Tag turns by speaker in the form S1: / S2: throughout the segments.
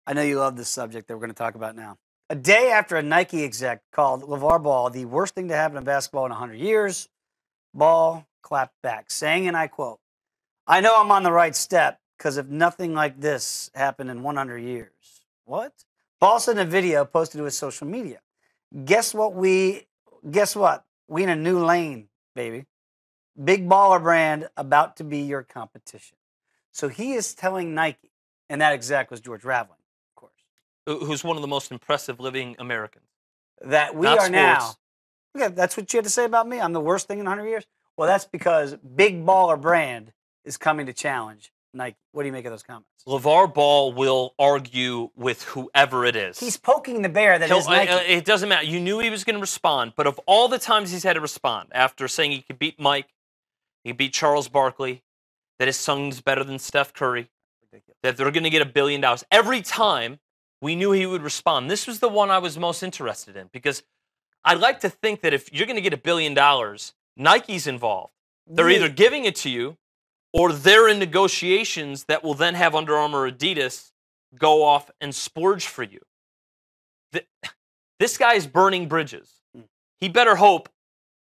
S1: I know you love this subject that we're going to talk about now. A day after a Nike exec called LaVar Ball the worst thing to happen in basketball in 100 years, Ball clapped back, saying, and I quote, "I know I'm on the right step because if nothing like this happened in 100 years." What? Ball said in a video posted to his social media. Guess what? We in a new lane, baby. Big baller brand about to be your competition. So he is telling Nike, and that exec was George Raveling, of course,
S2: who's one of the most impressive living Americans.
S1: that we
S2: Not
S1: are now.
S2: sports.
S1: Okay, that's what you had to say about me. I'm the worst thing in 100 years. Well, that's because Big Baller Brand is coming to challenge Nike. What do you make of those comments?
S2: LaVar Ball will argue with whoever it is.
S1: He's poking the bear that is Nike.
S2: It doesn't matter. You knew he was going to respond, but of all the times he's had to respond, after saying he could beat Mike, he could beat Charles Barkley, that his son's better than Steph Curry, that they're going to get $1 billion. Every time we knew he would respond. This was the one I was most interested in because I'd like to think that if you're going to get $1 billion, Nike's involved. They're either giving it to you or they're in negotiations that will then have Under Armour or Adidas go off and splurge for you. This guy is burning bridges. He better hope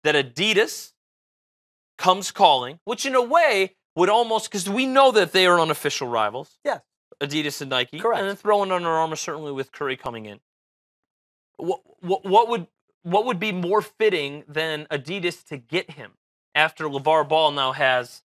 S2: that Adidas comes calling, which in a way would almost, because we know that they are unofficial rivals.
S1: Yeah.
S2: Adidas and Nike.
S1: Correct.
S2: And then throwing Under Armour, certainly with Curry coming in. What would be more fitting than Adidas to get him after LaVar Ball now has,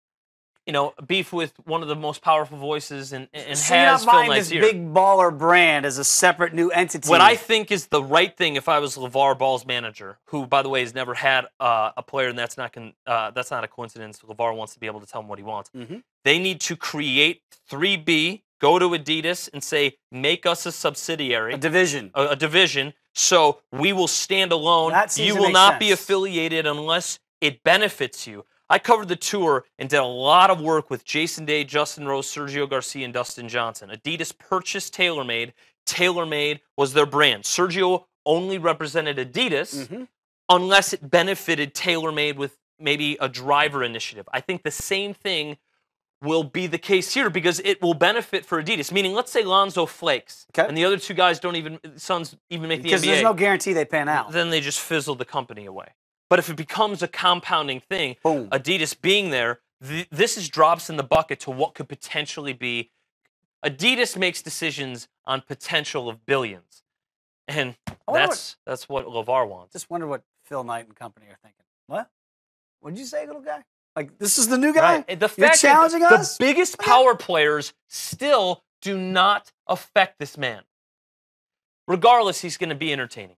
S2: beef with one of the most powerful voices and
S1: So
S2: has
S1: you're not buying
S2: Phil
S1: this
S2: Knight's ear.
S1: Big Baller Brand as a separate new entity.
S2: What I think is the right thing, if I was LaVar Ball's manager, who, by the way, has never had a player, and that's not a coincidence. LaVar wants to be able to tell him what he wants.
S1: Mm-hmm.
S2: They need to create 3B, go to Adidas and say, make us a subsidiary.
S1: A division.
S2: A division, so we will stand alone. You will not be affiliated unless it benefits you. I covered the tour and did a lot of work with Jason Day, Justin Rose, Sergio Garcia, and Dustin Johnson. Adidas purchased TaylorMade. TaylorMade was their brand. Sergio only represented Adidas unless it benefited TaylorMade with maybe a driver initiative. I think the same thing will be the case here because it will benefit for Adidas. Meaning, let's say Lonzo flakes, and the other two guys Suns even make the NBA.
S1: Because there's no guarantee they pan out.
S2: Then they just fizzle the company away. But if it becomes a compounding thing, boom. Adidas being there, this is drops in the bucket to what could potentially be. Adidas makes decisions on potential of billions. And that's what LaVar wants.
S1: Just wonder what Phil Knight and company are thinking. What? What did you say, little guy? Like, this is the new guy?
S2: Right. The
S1: You're
S2: fact
S1: challenging
S2: that
S1: us?
S2: The biggest power players still do not affect this man. Regardless, he's going to be entertaining.